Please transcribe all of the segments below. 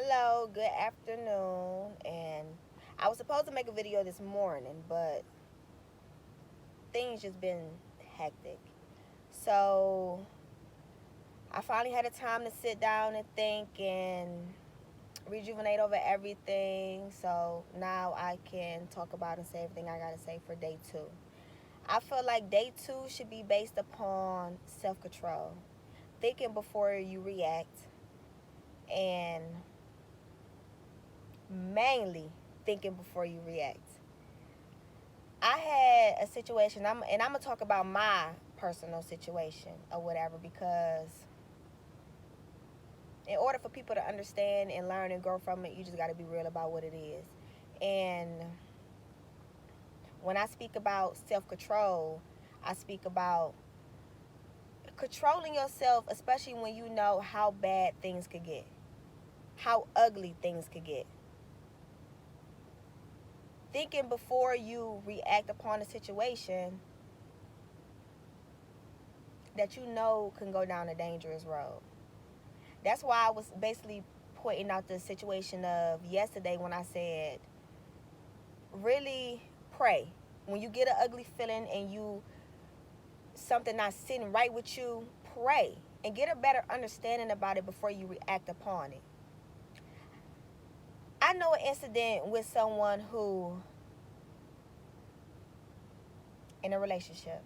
Hello, good afternoon. And I was supposed to make a video this morning, but things just been hectic. So I finally had a time to sit down and think and rejuvenate over everything. So now I can talk about and say everything I gotta say for day two. I feel like day two should be based upon self control, thinking before you react, and mainly thinking before you react. I had a situation, and I'm gonna talk about my personal situation or whatever, because in order for people to understand and learn and grow from it, you just got to be real about what it is. And when I speak about self control, I speak about controlling yourself, especially when you know how bad things could get, how ugly things could get. Thinking before you react upon a situation that you know can go down a dangerous road. That's why I was basically pointing out the situation of yesterday when I said, really pray. When you get an ugly feeling and you something not sitting right with you, pray and get a better understanding about it before you react upon it. I know an incident with someone who in a relationship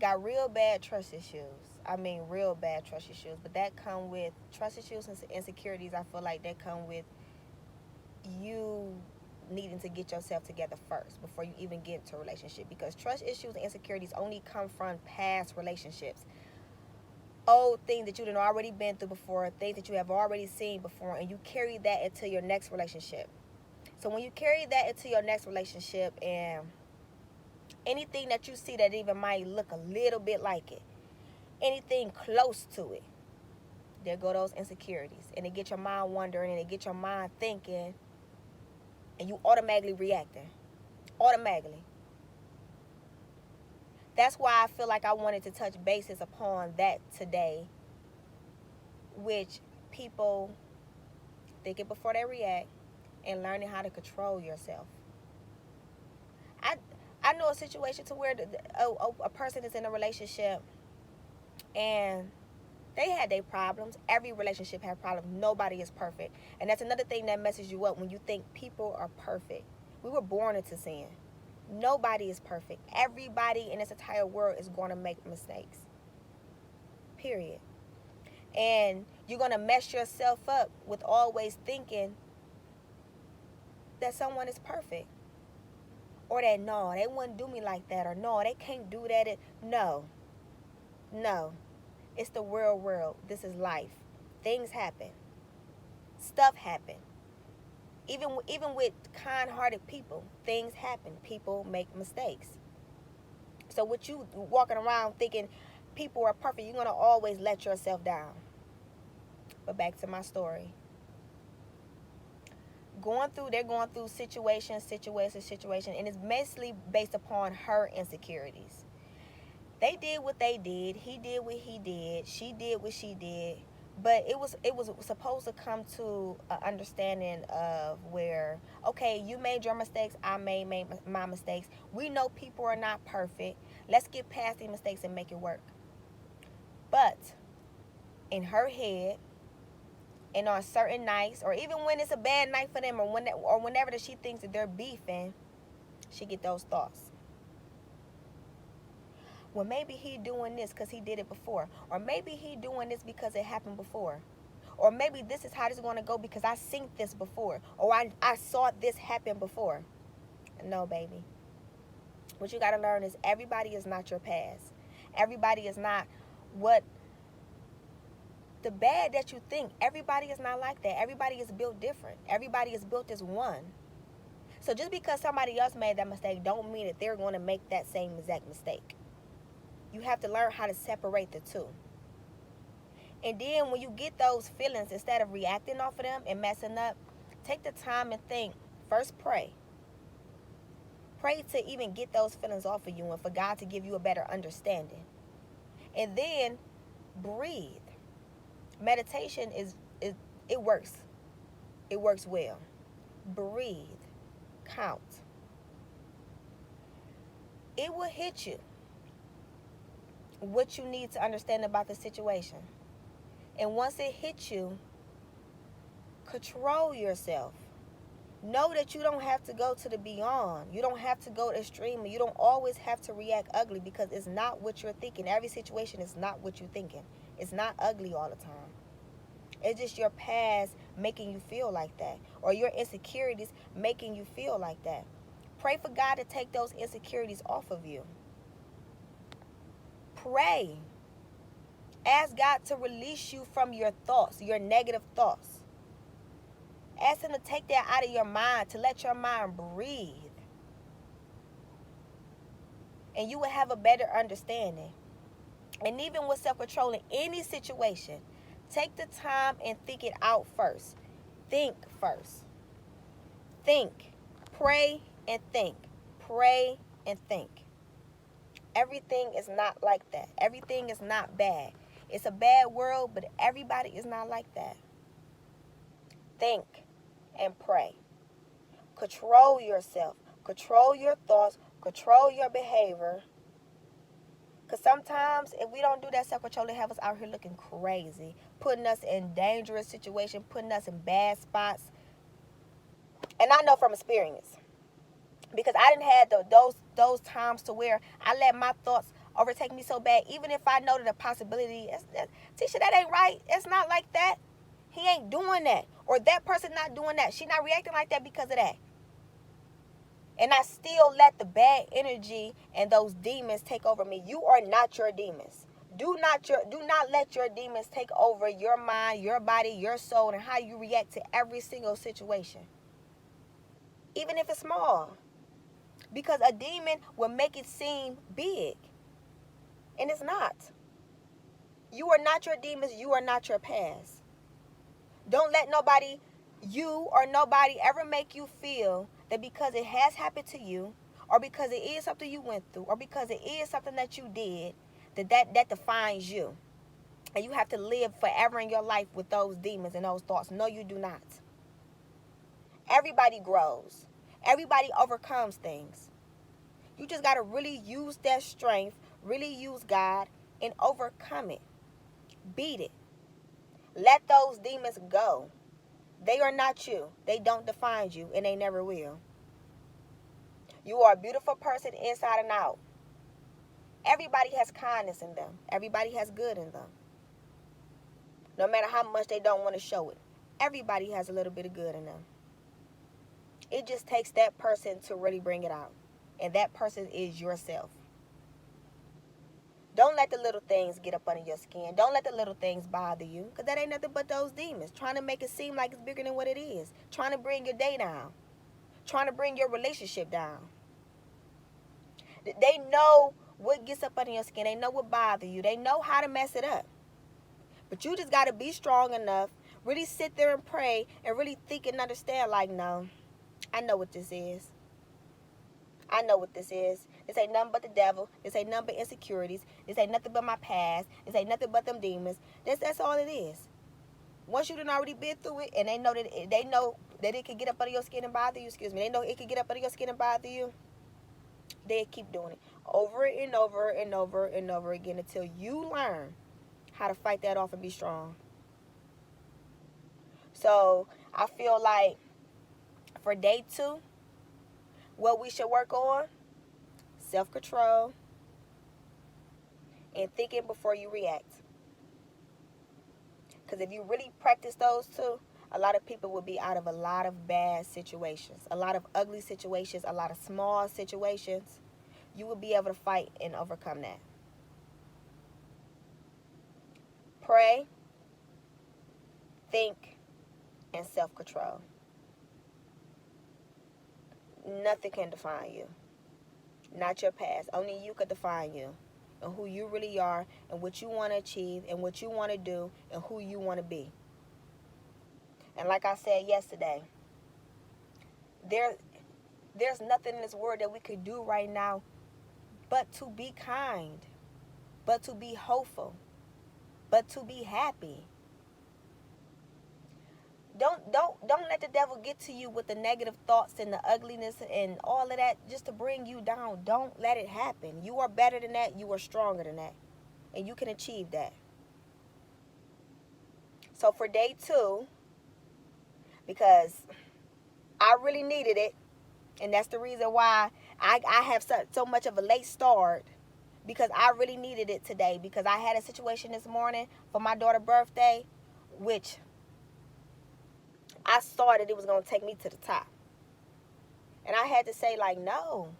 got real bad trust issues. I mean, real bad trust issues. But that come with trust issues and insecurities. I feel like that come with you needing to get yourself together first before you even get into a relationship, because trust issues and insecurities only come from past relationships, old things that you've already been through before, things that you have already seen before, and you carry that into your next relationship. So when you carry that into your next relationship, and anything that you see that even might look a little bit like it, anything close to it, there go those insecurities, and it get your mind wondering, and it get your mind thinking, and you automatically reacting, automatically. That's why I feel like I wanted to touch bases upon that today, which people thinking before they react and learning how to control yourself. I I know a situation to where a person is in a relationship and they had their problems. Every relationship has problems. Nobody is perfect, and that's another thing that messes you up when you think people are perfect. We were born into sin. Nobody is perfect. Everybody in this entire world is going to make mistakes. Period. And you're going to mess yourself up with always thinking that someone is perfect, or that no, they wouldn't do me like that, or no, they can't do that. No, no, it's the real world. This is life. Things happen. Stuff happen. Even with kind-hearted people, things happen. People make mistakes. So with you walking around thinking people are perfect, you're gonna always let yourself down. But back to my story. They're going through situation, and it's basically based upon her insecurities. They did what they did, he did what he did, she did what she did, but it was supposed to come to an understanding of where, okay, you made your mistakes, I made my mistakes. We know people are not perfect. Let's get past these mistakes and make it work. But in her head, and on certain nights, or even when it's a bad night for them, or whenever that she thinks that they're beefing, she get those thoughts. Well, maybe he doing this because he did it before, or maybe he doing this because it happened before, or maybe this is how this is going to go because I seen this before, or I saw this happen before. No, baby. What you got to learn is everybody is not your past. Everybody is not what the bad that you think. Everybody is not like that. Everybody is built different. Everybody is built as one. So just because somebody else made that mistake don't mean that they're going to make that same exact mistake. You have to learn how to separate the two. And then when you get those feelings, instead of reacting off of them and messing up, take the time and think. First, pray. Pray to even get those feelings off of you and for God to give you a better understanding. And then breathe. Meditation is it works. It works well. Breathe. Count. It will hit you what you need to understand about the situation. And once it hits you, control yourself. Know that you don't have to go to the beyond. You don't have to go extreme. You don't always have to react ugly, because it's not what you're thinking. Every situation is not what you're thinking. It's not ugly all the time. It's just your past making you feel like that, or your insecurities making you feel like that. Pray for God to take those insecurities off of you. Pray. Ask God to release you from your thoughts, your negative thoughts. Ask Him to take that out of your mind, to let your mind breathe. And you will have a better understanding. And even with self-control in any situation, take the time and think it out first. Think first. Think. Pray and think. Pray and think. Everything is not like that. Everything is not bad. It's a bad world, but everybody is not like that. Think and pray. Control yourself. Control your thoughts. Control your behavior. Because sometimes if we don't do that self-control, it have us out here looking crazy, putting us in dangerous situations, putting us in bad spots. And I know from experience, because I didn't have those times to where I let my thoughts overtake me so bad. Even if I know that a possibility, Tisha, that ain't right. It's not like that. He ain't doing that. Or that person not doing that. She not reacting like that because of that. And I still let the bad energy and those demons take over me. You are not your demons. Do not let your demons take over your mind, your body, your soul, and how you react to every single situation. Even if it's small. Because a demon will make it seem big. And it's not. You are not your demons. You are not your past. Don't let nobody, you or nobody, ever make you feel that because it has happened to you, or because it is something you went through, or because it is something that you did, that defines you. And you have to live forever in your life with those demons and those thoughts. No, you do not. Everybody grows. Everybody overcomes things. You just got to really use that strength, really use God, and overcome it. Beat it. Let those demons go. They are not you. They don't define you, and they never will. You are a beautiful person inside and out. Everybody has kindness in them. Everybody has good in them. No matter how much they don't want to show it. Everybody has a little bit of good in them. It just takes that person to really bring it out. And that person is yourself. Don't let the little things get up under your skin. Don't let the little things bother you. Because that ain't nothing but those demons. Trying to make it seem like it's bigger than what it is. Trying to bring your day down. Trying to bring your relationship down. They know what gets up under your skin. They know what bothers you. They know how to mess it up. But you just got to be strong enough. Really sit there and pray. And really think and understand, like, no, I know what this is. I know what this is. This ain't nothing but the devil. This ain't nothing but insecurities. This ain't nothing but my past. This ain't nothing but them demons. That's all it is. Once you done already been through it, and they know that it can get up under your skin and bother you. They know it can get up under your skin and bother you. They keep doing it over and over and over and over again until you learn how to fight that off and be strong. So I feel like for day 2, what we should work on, self-control and thinking before you react. Because if you really practice those 2, a lot of people will be out of a lot of bad situations, a lot of ugly situations, a lot of small situations. You will be able to fight and overcome that. Pray, think, and self-control. Nothing can define you. Not your past. Only you could define you. And who you really are, and what you want to achieve, and what you want to do, and who you want to be. And like I said yesterday, there's nothing in this world that we could do right now but to be kind, but to be hopeful, but to be happy. Don't let the devil get to you with the negative thoughts and the ugliness and all of that just to bring you down. Don't let it happen. You are better than that. You are stronger than that. And you can achieve that. So for day 2, because I really needed it, and that's the reason why I have so much of a late start, because I really needed it today, because I had a situation this morning for my daughter's birthday, which I saw that it was going to take me to the top. And I had to say, like, no,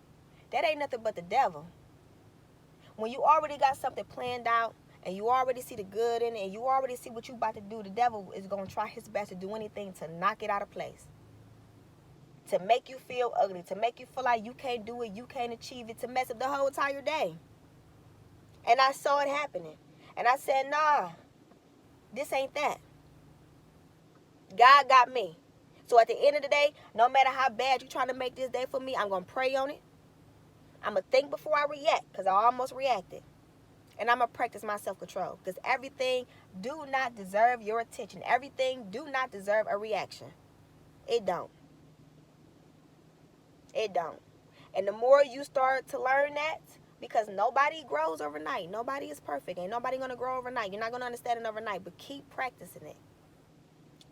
that ain't nothing but the devil. When you already got something planned out and you already see the good in it and you already see what you about to do, the devil is going to try his best to do anything to knock it out of place, to make you feel ugly, to make you feel like you can't do it, you can't achieve it, to mess up the whole entire day. And I saw it happening. And I said, nah, this ain't that. God got me. So at the end of the day, no matter how bad you're trying to make this day for me, I'm going to pray on it. I'm going to think before I react, because I almost reacted. And I'm going to practice my self-control, because everything do not deserve your attention. Everything do not deserve a reaction. It don't. It don't. And the more you start to learn that, because nobody grows overnight. Nobody is perfect. Ain't nobody going to grow overnight. You're not going to understand it overnight, but keep practicing it.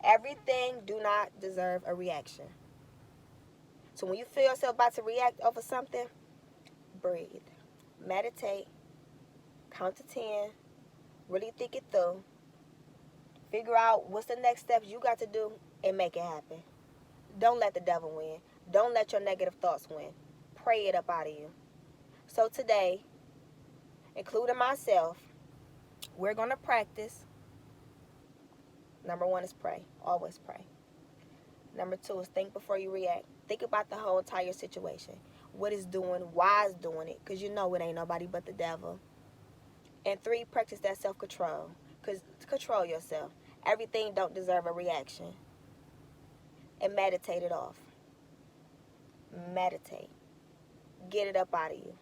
Everything do not deserve a reaction. So when you feel yourself about to react over something, breathe, meditate, count to 10, really think it through, figure out what's the next steps you got to do, and make it happen. Don't let the devil win. Don't let your negative thoughts win. Pray it up out of you. So today, including myself, we're going to practice. Number 1 is pray. Always pray. Number 2 is think before you react. Think about the whole entire situation. What it's doing, why it's doing it, because you know it ain't nobody but the devil. And 3, practice that self-control. Because control yourself. Everything don't deserve a reaction. And meditate it off. Meditate. Get it up out of you.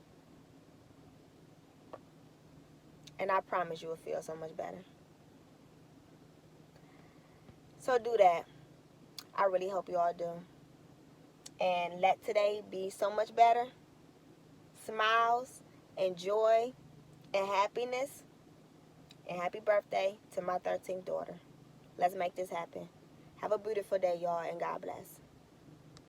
And I promise you will feel so much better. So do that. I really hope you all do. And let today be so much better. Smiles and joy and happiness. And happy birthday to my 13th daughter. Let's make this happen. Have a beautiful day, y'all, and God bless.